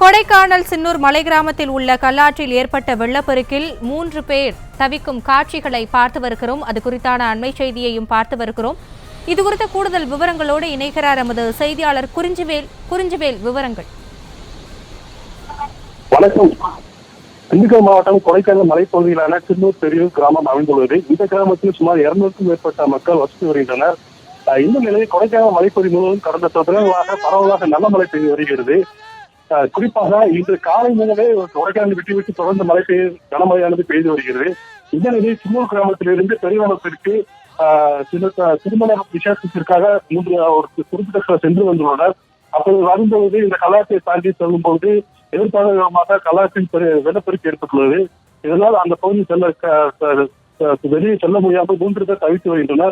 கொடைக்கானல் சின்னூர் மலை கிராமத்தில் உள்ள கல்லாற்றில் ஏற்பட்ட வெள்ளப்பெருக்கில் 3 பேர் தவிக்கும் காட்சிகளை பார்த்து வருகிறோம். அது குறித்தான அண்மை செய்தியையும் பார்த்து வருகிறோம். இது குறித்த கூடுதல் விவரங்களோடு இணைகிறார் நமது செய்தியாளர் குறிஞ்சிவேல். விவரங்கள். வணக்கம். திண்டுக்கல் மாவட்டம் கொடைக்கானல் மலைப்பகுதியிலான சின்னூர் பெரியூர் கிராமம் அமைந்துள்ளது. இந்த கிராமத்தில் சுமார் 200க்கும் மேற்பட்ட மக்கள் வசித்து வருகின்றனர். இந்த நிலையில் கொடைக்கானல் மலைப்பகுதி முழுவதும் கடந்த தினங்களாக பரவலாக நல்ல மழை பெய்து வருகிறது. குறிப்பாக இன்று காலை முதலே கொடைக்கானல் விட்டு தொடர்ந்து மழை கனமழையானது பெய்து வருகிறது. இந்த நிலையில் சின்னூர் கிராமத்திலிருந்து பெரியவனத்திற்கு திருமண விசேஷத்திற்காக ஒரு குறிப்பிட்ட சென்று வந்துள்ளனர். அப்போது வரும்பொழுது இந்த கலாச்சாரத்தை தாண்டி செல்லும் பொழுது எதிர்பாராதமாக கலாச்சின் வெள்ளப்பெருக்கு ஏற்பட்டுள்ளது. இதனால் அந்த பகுதி வெளியே செல்ல முடியாமல் 3 பேர் தவித்து வருகின்றனர்.